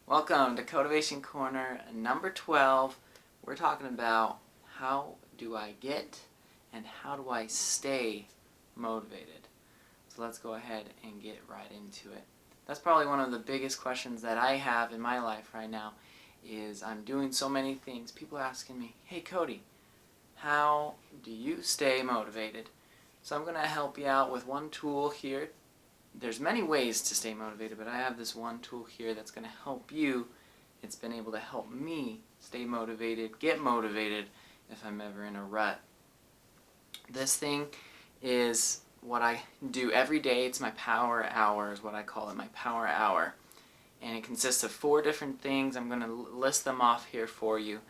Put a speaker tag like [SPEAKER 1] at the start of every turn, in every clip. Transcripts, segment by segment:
[SPEAKER 1] Welcome to Cotivation Corner number 12. We're talking about how do I get and how do I stay motivated. So let's go ahead and get right into it. That's probably one of the biggest questions that I have in my life right now is I'm doing so many things. People are asking me, hey Cody, how do you stay motivated? So I'm going to help you out with one tool here. There's many ways to stay motivated, but I have this one tool here that's going to help you. It's been able to help me stay motivated, get motivated if I'm ever in a rut. This thing is what I do every day. It's my power hour is what I call it, my power hour. And it consists of 4 different things. I'm going to list them off here for you.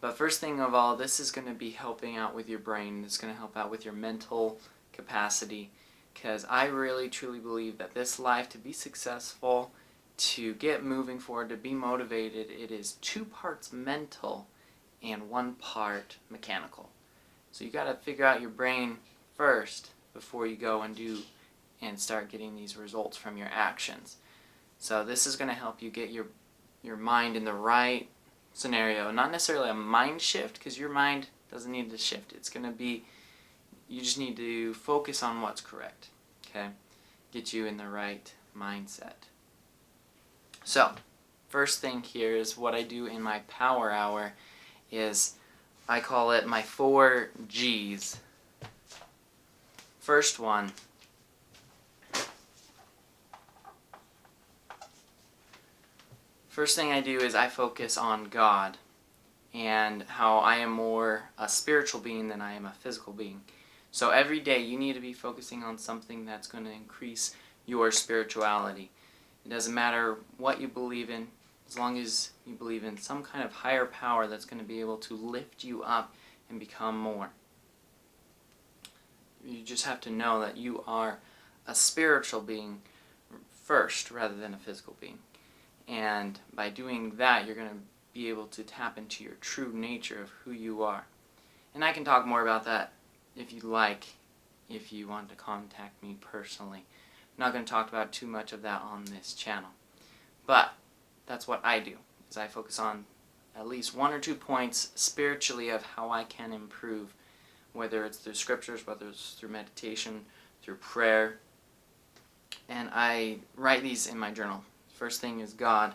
[SPEAKER 1] But first thing of all, this is going to be helping out with your brain. It's going to help out with your mental capacity. Because I really truly believe that this life, to be successful, to get moving forward, to be motivated, it is 2 parts mental and 1 part mechanical. So you got to figure out your brain first before you go and do and start getting these results from your actions. So this is going to help you get your mind in the right scenario. Not necessarily a mind shift, because your mind doesn't need to shift. It's going to be, you just need to focus on what's correct. Okay? Get you in the right mindset. So, first thing here is what I do in my power hour is I call it my 4 G's. First one, first thing I do is I focus on God and how I am more a spiritual being than I am a physical being. So every day you need to be focusing on something that's going to increase your spirituality. It doesn't matter what you believe in, as long as you believe in some kind of higher power that's going to be able to lift you up and become more. You just have to know that you are a spiritual being first rather than a physical being. And by doing that, you're going to be able to tap into your true nature of who you are. And I can talk more about that if you like, if you want to contact me personally. I'm not going to talk about too much of that on this channel. But that's what I do, is I focus on at least 1 or 2 points spiritually of how I can improve, whether it's through scriptures, whether it's through meditation, through prayer. And I write these in my journal. First thing is God.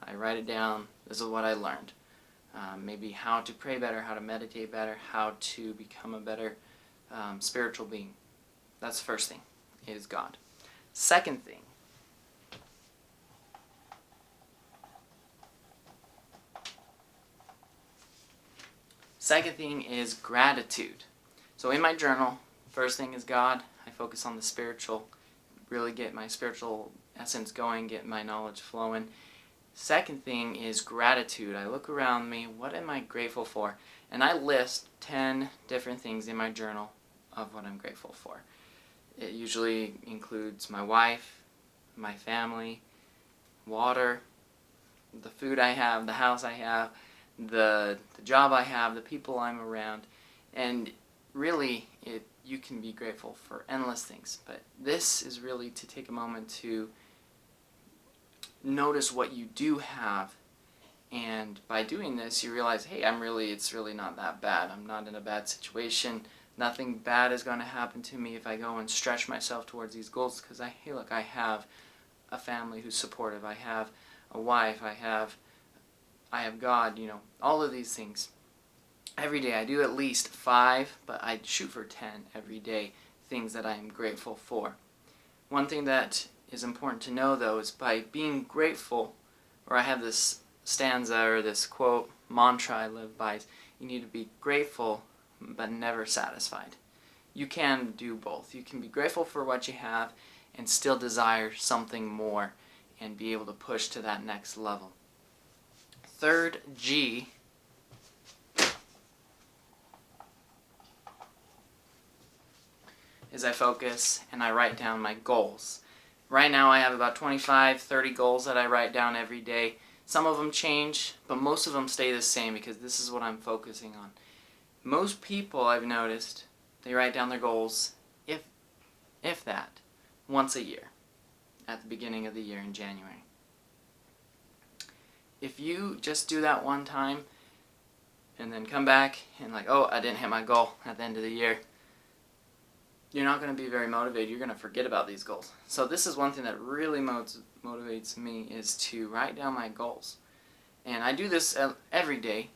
[SPEAKER 1] I write it down. This is what I learned. Maybe how to pray better, how to meditate better, how to become a better spiritual being. That's the first thing, is God. Second thing, is gratitude. So in my journal, first thing is God. I focus on the spiritual, really get my spiritual essence going, get my knowledge flowing. Second thing is gratitude. I look around me, what am I grateful for? And I list 10 different things in my journal of what I'm grateful for. It usually includes my wife, my family, water, the food I have, the house I have, the job I have, the people I'm around. And really, you can be grateful for endless things. But this is really to take a moment to notice what you do have, and by doing this you realize, hey, it's really not that bad. I'm not in a bad situation. Nothing bad is going to happen to me if I go and stretch myself towards these goals, because hey, look, I have a family who's supportive. I have a wife. I have God, all of these things. Every day I do at least 5, but I shoot for 10 every day, things that I am grateful for. One thing that is important to know, though, is by being grateful, or I have this stanza or this quote, mantra I live by, you need to be grateful but never satisfied. You can do both. You can be grateful for what you have and still desire something more and be able to push to that next level. Third G is I focus and I write down my goals. Right now I have about 25, 30 goals that I write down every day. Some of them change, but most of them stay the same because this is what I'm focusing on. Most people, I've noticed, they write down their goals, if that, once a year, at the beginning of the year in January. if you just do that one time and then come back and like, oh, I didn't hit my goal at the end of the year, you're not going to be very motivated. You're going to forget about these goals. So this is one thing that really motivates me, is to write down my goals. And I do this every day,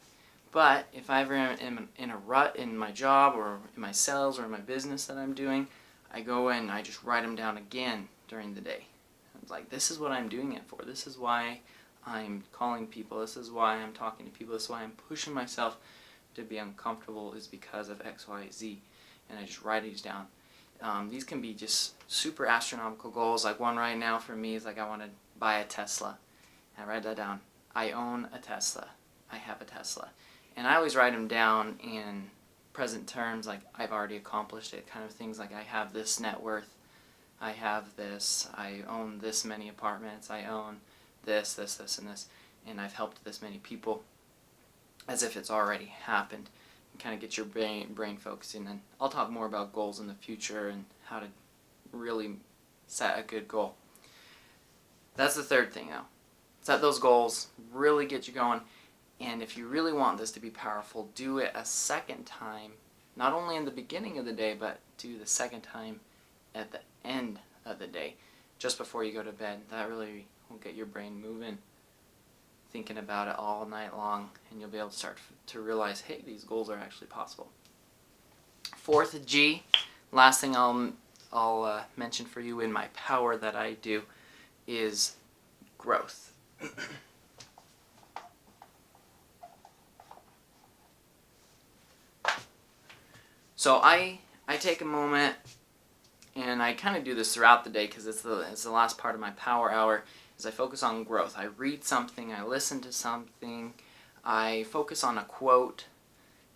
[SPEAKER 1] but if I ever am in a rut in my job or in my sales or in my business that I'm doing, I go and I just write them down again during the day. It's like, this is what I'm doing it for. This is why I'm calling people. This is why I'm talking to people. This is why I'm pushing myself to be uncomfortable, is because of X, Y, Z. And I just write these down. These can be just super astronomical goals. Like one right now for me is like, I want to buy a Tesla. I write that down. I own a Tesla. I have a Tesla. And I always write them down in present terms, like I've already accomplished it, kind of things like I have this net worth, I have this, I own this many apartments, I own this, this, this, and this, and I've helped this many people, as if it's already happened. And kind of get your brain focusing. And I'll talk more about goals in the future and how to really set a good goal. That's the third thing though. Set those goals, really get you going. And if you really want this to be powerful, do it a second time, not only in the beginning of the day, but do the second time at the end of the day, just before you go to bed. That really will get your brain moving, thinking about it all night long, and you'll be able to start to realize, hey, these goals are actually possible. Fourth G, last thing I'll mention for you in my power that I do, is growth. So I take a moment, and I kind of do this throughout the day because it's the last part of my power hour, is I focus on growth. I read something, I listen to something, I focus on a quote,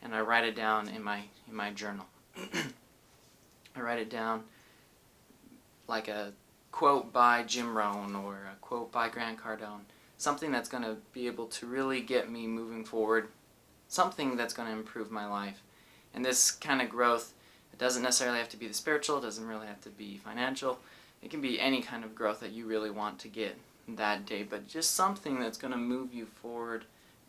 [SPEAKER 1] and I write it down in my journal. I write it down like a quote by Jim Rohn or a quote by Grant Cardone, something that's going to be able to really get me moving forward, something that's going to improve my life. And this kind of growth, it doesn't necessarily have to be the spiritual, it doesn't really have to be financial. It can be any kind of growth that you really want to get that day, but just something that's going to move you forward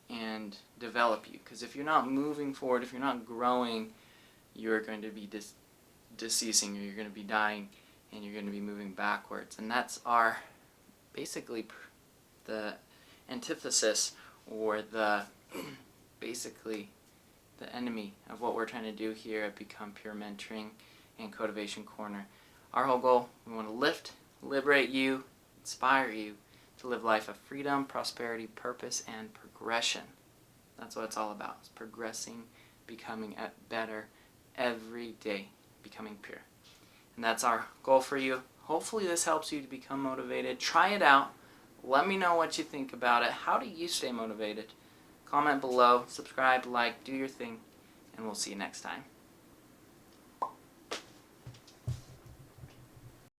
[SPEAKER 1] and develop you. Because if you're not moving forward, if you're not growing, you're going to be deceasing, or you're going to be dying, and you're going to be moving backwards. And that's basically the antithesis, or basically the enemy of what we're trying to do here at Become Pure Mentoring and Cotivation Corner. Our whole goal, we want to lift, liberate you, inspire you to live life of freedom, prosperity, purpose, and progression. That's what it's all about. It's progressing, becoming better every day, becoming pure. And that's our goal for you. Hopefully this helps you to become motivated. Try it out. Let me know what you think about it. How do you stay motivated? Comment below, subscribe, like, do your thing, and we'll see you next time.